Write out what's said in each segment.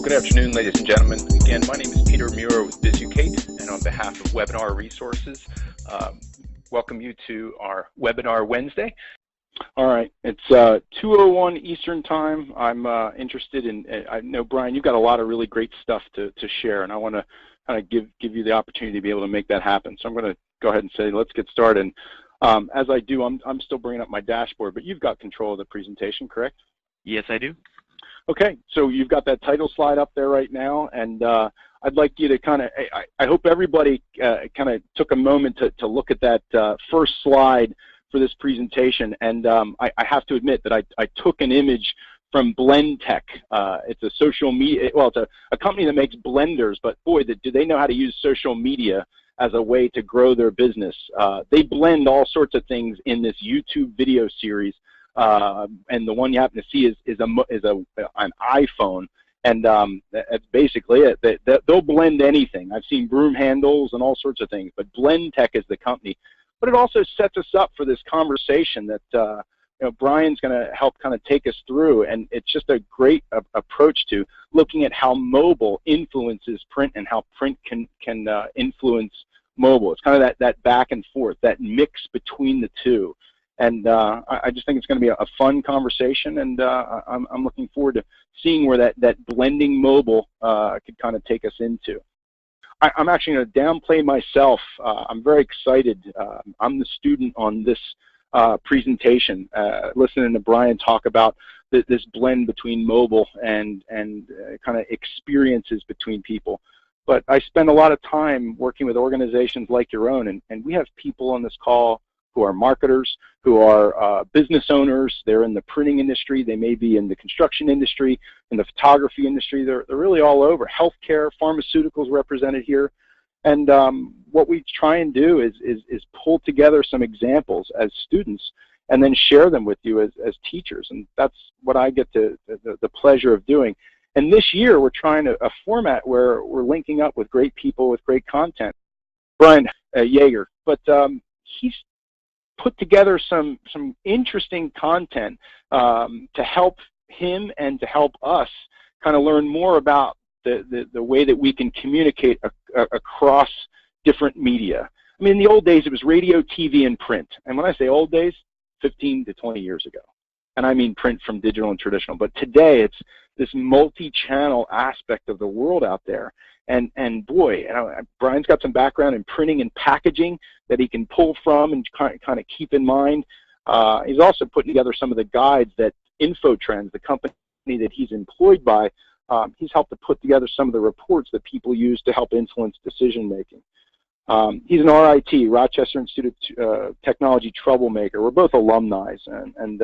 Well, good afternoon, ladies and gentlemen. Again, my name is Peter Muir with BizUcate, and on behalf of Webinar Resources, welcome you to our Webinar Wednesday. All right, it's 2:01 Eastern Time. I'm interested in, I know, Brian, you've got a lot of really great stuff to share, and I want to kind of give you the opportunity to be able to make that happen. So I'm going to go ahead and say, let's get started. And as I do, I'm still bringing up my dashboard, but you've got control of the presentation, correct? Yes, I do. Okay, so you've got that title slide up there right now, and I'd like you to kind of, I hope everybody kind of took a moment to look at that first slide for this presentation, and I have to admit that I took an image from Blendtec. It's a social media, well, it's a company that makes blenders, but boy, do they know how to use social media as a way to grow their business. They blend all sorts of things in this YouTube video series. And the one you happen to see is an iPhone, and that's basically it. They'll blend anything. I've seen broom handles and all sorts of things, but Blendtec is the company. But it also sets us up for this conversation that you know, Brian's going to help kind of take us through, and it's just a great approach to looking at how mobile influences print and how print can influence mobile. It's kind of that back and forth, that mix between the two. And I just think it's going to be a fun conversation, and I'm looking forward to seeing where that blending mobile could kind of take us into. I'm actually going to downplay myself. I'm very excited. I'm the student on this presentation, listening to Brian talk about this blend between mobile and kind of experiences between people. But I spend a lot of time working with organizations like your own, and we have people on this call who are marketers, who are business owners. They're in the printing industry. They may be in the construction industry, in the photography industry. They're really all over. Healthcare, pharmaceuticals represented here. And what we try and do is pull together some examples as students and then share them with you as teachers. And that's what I get the pleasure of doing. And this year, we're trying a format where we're linking up with great people with great content. Brian Yeager, but he's put together some interesting content to help him and to help us kind of learn more about the way that we can communicate across different media. I mean, in the old days, it was radio, TV, and print. And when I say old days, 15 to 20 years ago. And I mean print from digital and traditional. But today, it's this multi-channel aspect of the world out there. And boy, Brian's got some background in printing and packaging that he can pull from and kind of keep in mind. He's also putting together some of the guides that InfoTrends, the company that he's employed by, he's helped to put together some of the reports that people use to help influence decision making. He's an RIT, Rochester Institute of Technology troublemaker. We're both alumni, and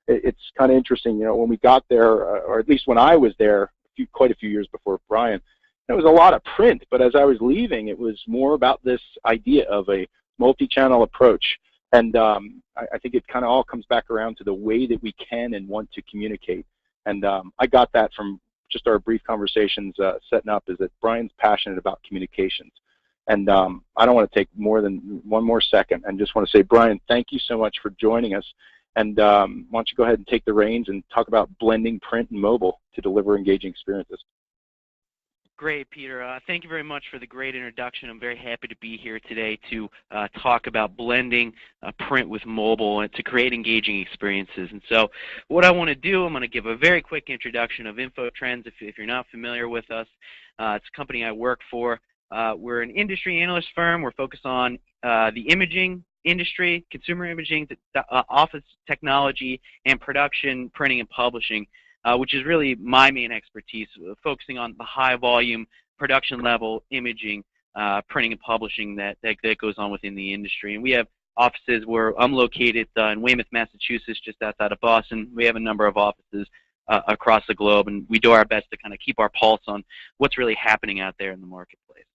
it's kind of interesting. You know, when we got there, or at least when I was there, quite a few years before Brian, it was a lot of print, but as I was leaving, it was more about this idea of a multi-channel approach. And I think it kind of all comes back around to the way that we can and want to communicate. And I got that from just our brief conversations setting up, is that Brian's passionate about communications. And I don't want to take more than one more second and just want to say, Brian, thank you so much for joining us. And why don't you go ahead and take the reins and talk about blending print and mobile to deliver engaging experiences. Great, Peter. Thank you very much for the great introduction. I'm very happy to be here today to talk about blending print with mobile and to create engaging experiences. And so what I want to do, I'm going to give a very quick introduction of InfoTrends if you're not familiar with us. It's a company I work for. We're an industry analyst firm. We're focused on the imaging industry, consumer imaging, office technology, and production, printing, and publishing. Which is really my main expertise, focusing on the high volume production level imaging, printing and publishing that goes on within the industry. And we have offices where I'm located in Weymouth, Massachusetts, just outside of Boston. We have a number of offices across the globe, and we do our best to kind of keep our pulse on what's really happening out there in the marketplace.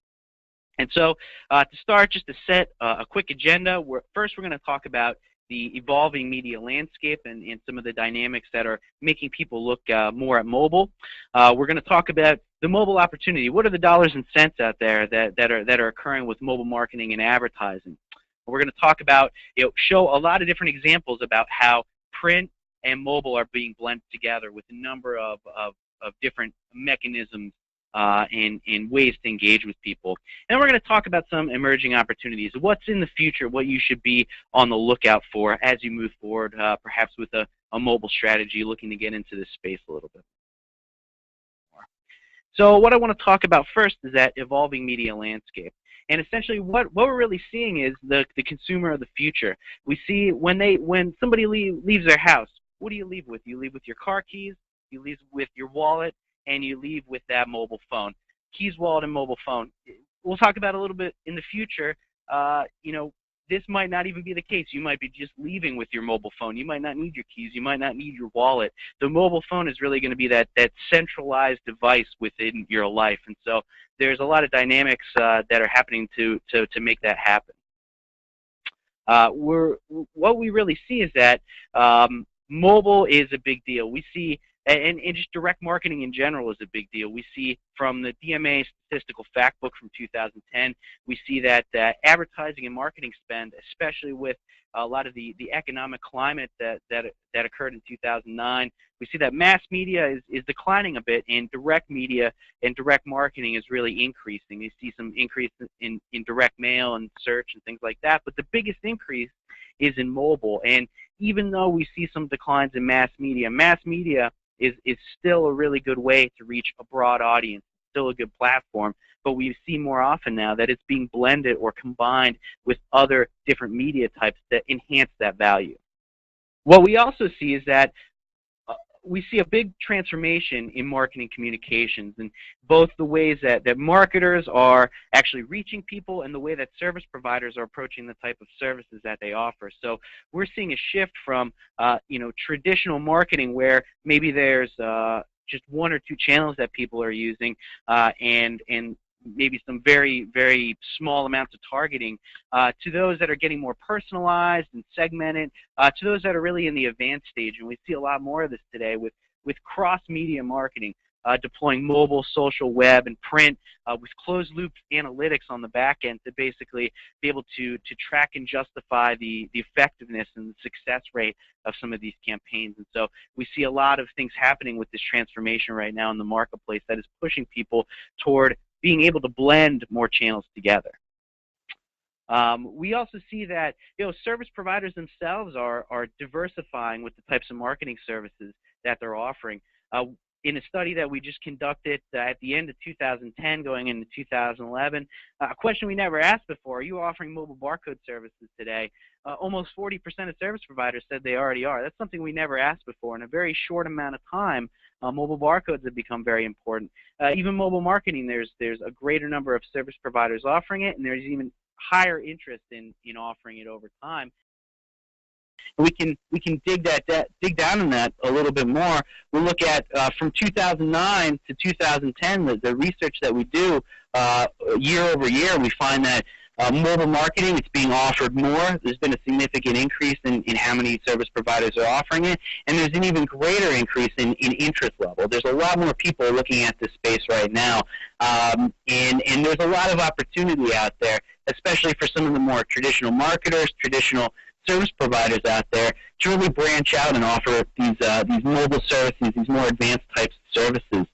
And so to start, just to set a quick agenda, first we're going to talk about the evolving media landscape and some of the dynamics that are making people look more at mobile. We're going to talk about the mobile opportunity. What are the dollars and cents out there that are occurring with mobile marketing and advertising? We're going to talk about, show a lot of different examples about how print and mobile are being blended together with a number of of different mechanisms and ways to engage with people. And we're going to talk about some emerging opportunities, what's in the future, what you should be on the lookout for as you move forward, perhaps with a mobile strategy, looking to get into this space a little bit more. So what I want to talk about first is that evolving media landscape. And essentially what we're really seeing is the consumer of the future. We see when somebody leaves their house, what do you leave with? You leave with your car keys, you leave with your wallet, and you leave with that mobile phone. Keys, wallet, and mobile phone. We'll talk about a little bit in the future. You know, this might not even be the case. You might be just leaving with your mobile phone. You might not need your keys. You might not need your wallet. The mobile phone is really going to be that centralized device within your life. And so there's a lot of dynamics that are happening to make that happen. What we really see is that mobile is a big deal. We see, and just direct marketing in general is a big deal. We see from the DMA Statistical Fact Book from 2010, we see that advertising and marketing spend, especially with a lot of the economic climate that occurred in 2009, we see that mass media is declining a bit, and direct media and direct marketing is really increasing. You see some increase in direct mail and search and things like that, but the biggest increase is in mobile. And even though we see some declines in mass media is still a really good way to reach a broad audience, still a good platform, but we see more often now that it's being blended or combined with other different media types that enhance that value. What we also see is that we see a big transformation in marketing communications, and both the ways that marketers are actually reaching people and the way that service providers are approaching the type of services that they offer. So we're seeing a shift from traditional marketing where maybe there's just one or two channels that people are using and maybe some very, very small amounts of targeting, to those that are getting more personalized and segmented, to those that are really in the advanced stage. And we see a lot more of this today with cross-media marketing, deploying mobile, social, web, and print, with closed-loop analytics on the back end to basically be able to track and justify the effectiveness and the success rate of some of these campaigns. And so we see a lot of things happening with this transformation right now in the marketplace that is pushing people toward being able to blend more channels together. We also see that service providers themselves are diversifying with the types of marketing services that they're offering. In a study that we just conducted at the end of 2010 going into 2011, a question we never asked before: are you offering mobile barcode services today? Almost 40% of service providers said they already are. That's something we never asked before. In a very short amount of time, mobile barcodes have become very important. Even mobile marketing, there's a greater number of service providers offering it, and there's even higher interest in offering it over time. We can dig down on that a little bit more. We look at from 2009 to 2010, the research that we do year over year. We find that mobile marketing, it's being offered more. There's been a significant increase in how many service providers are offering it, and there's an even greater increase in interest level. There's a lot more people looking at this space right now, and there's a lot of opportunity out there, especially for some of the more traditional marketers, traditional service providers out there, to really branch out and offer these mobile services, these more advanced types of services.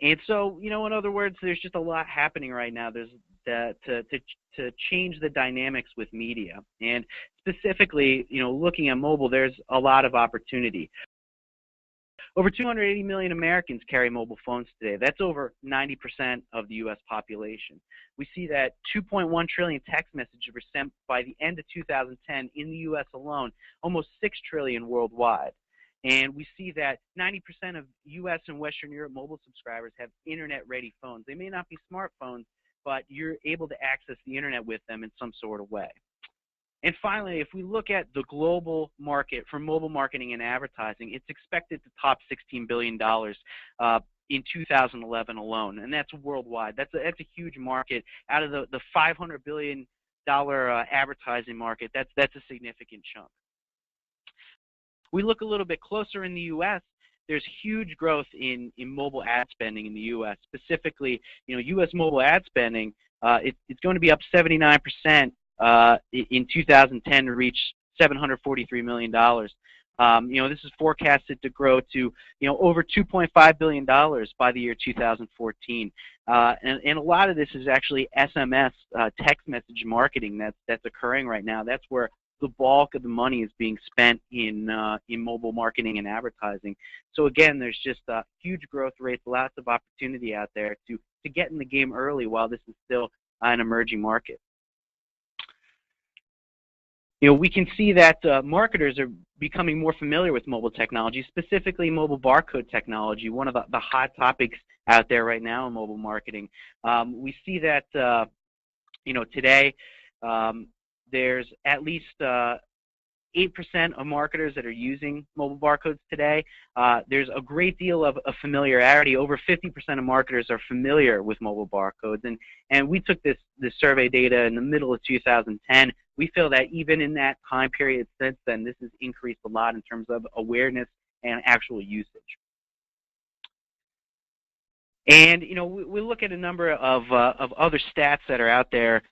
And so, in other words, there's just a lot happening right now. There's to change the dynamics with media, and specifically, looking at mobile, there's a lot of opportunity. Over 280 million Americans carry mobile phones today. That's over 90% of the U.S. population. We see that 2.1 trillion text messages were sent by the end of 2010 in the U.S. alone, almost 6 trillion worldwide. And we see that 90% of U.S. and Western Europe mobile subscribers have internet-ready phones. They may not be smartphones, but you're able to access the internet with them in some sort of way. And finally, if we look at the global market for mobile marketing and advertising, it's expected to top $16 billion in 2011 alone, and that's worldwide. That's a huge market. Out of the $500 billion advertising market, that's a significant chunk. We look a little bit closer in the U.S., there's huge growth in mobile ad spending in the U.S. Specifically, U.S. mobile ad spending, it's going to be up 79% in 2010 to reach $743 million. This is forecasted to grow to, over $2.5 billion by the year 2014. And a lot of this is actually SMS, text message marketing that's occurring right now. That's where the bulk of the money is being spent in mobile marketing and advertising. So again, there's just huge growth rates, lots of opportunity out there to get in the game early while this is still an emerging market. We can see that marketers are becoming more familiar with mobile technology, specifically mobile barcode technology, one of the hot topics out there right now in mobile marketing. We see that, today there's at least 8% of marketers that are using mobile barcodes today. There's a great deal of familiarity. Over 50% of marketers are familiar with mobile barcodes. And we took this survey data in the middle of 2010. We feel that even in that time period since then, this has increased a lot in terms of awareness and actual usage. And we look at a number of other stats that are out there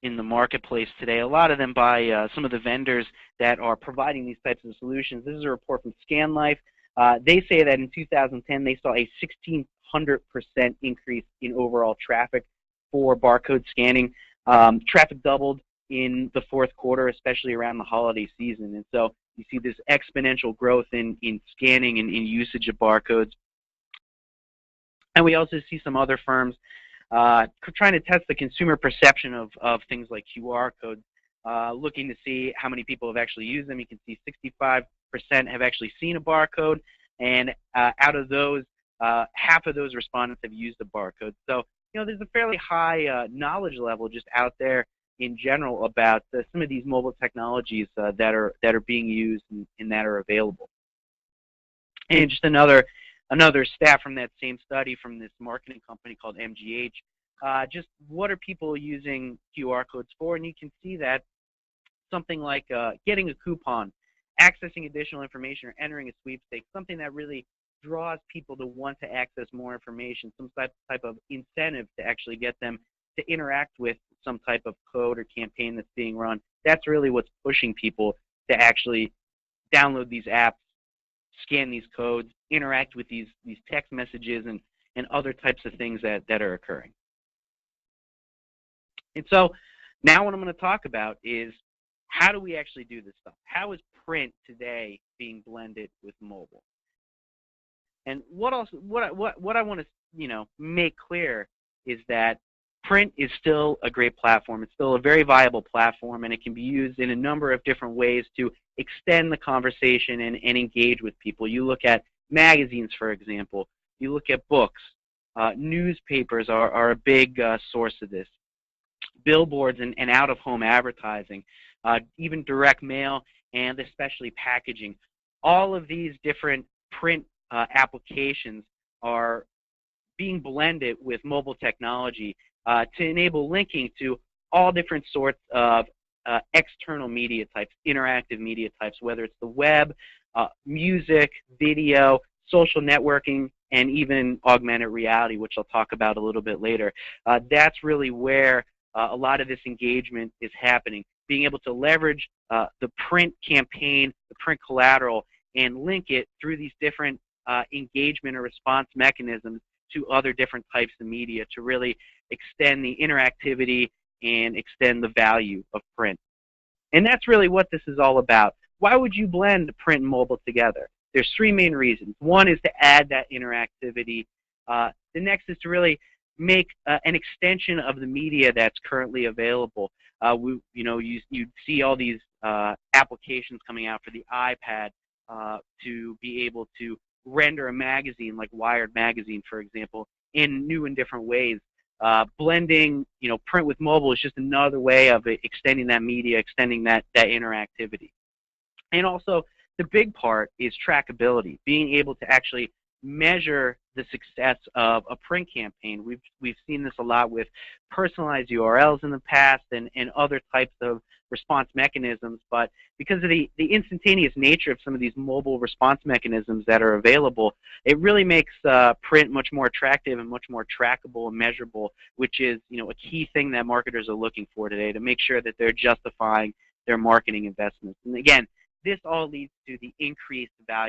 in the marketplace today, a lot of them by some of the vendors that are providing these types of solutions. This is a report from ScanLife. They say that in 2010 they saw a 1,600% increase in overall traffic for barcode scanning. Traffic doubled in the fourth quarter, especially around the holiday season. And so you see this exponential growth in scanning and in usage of barcodes. And we also see some other firms trying to test the consumer perception of things like QR codes, looking to see how many people have actually used them. You can see 65% have actually seen a barcode, and out of those, half of those respondents have used a barcode. So, there's a fairly high knowledge level just out there in general about some of these mobile technologies that are being used and that are available. And just another stat from that same study from this marketing company called MGH, just what are people using QR codes for? And you can see that something like getting a coupon, accessing additional information, or entering a sweepstakes, something that really draws people to want to access more information, some type of incentive to actually get them to interact with some type of code or campaign that's being run. That's really what's pushing people to actually download these apps, scan these codes, interact with these text messages and other types of things that are occurring. And so now what I'm going to talk about is how do we actually do this stuff? How is print today being blended with mobile? And what I want to make clear is that print is still a great platform. It's still a very viable platform, and it can be used in a number of different ways to extend the conversation and engage with people. You look at magazines, for example. You look at books. Newspapers are a big source of this. Billboards and out-of-home advertising, even direct mail, and especially packaging. All of these different print applications are being blended with mobile technology to enable linking to all different sorts of external media types, interactive media types, whether it's the web, music, video, social networking, and even augmented reality, which I'll talk about a little bit later. That's really where a lot of this engagement is happening, being able to leverage the print campaign, the print collateral, and link it through these different engagement or response mechanisms to other different types of media to really extend the interactivity and extend the value of print. And that's really what this is all about. Why would you blend print and mobile together? There's three main reasons. One is to add that interactivity. The next is to really make an extension of the media that's currently available. You see all these applications coming out for the iPad to be able to render a magazine like Wired magazine, for example, in new and different ways. Blending, print with mobile is just another way of extending that media, extending that interactivity. And also, the big part is trackability, being able to actually measure the success of a print campaign. We've seen this a lot with personalized URLs in the past and other types of response mechanisms, but because of the instantaneous nature of some of these mobile response mechanisms that are available, it really makes print much more attractive and much more trackable and measurable, which is a key thing that marketers are looking for today to make sure that they're justifying their marketing investments. And again, this all leads to the increased value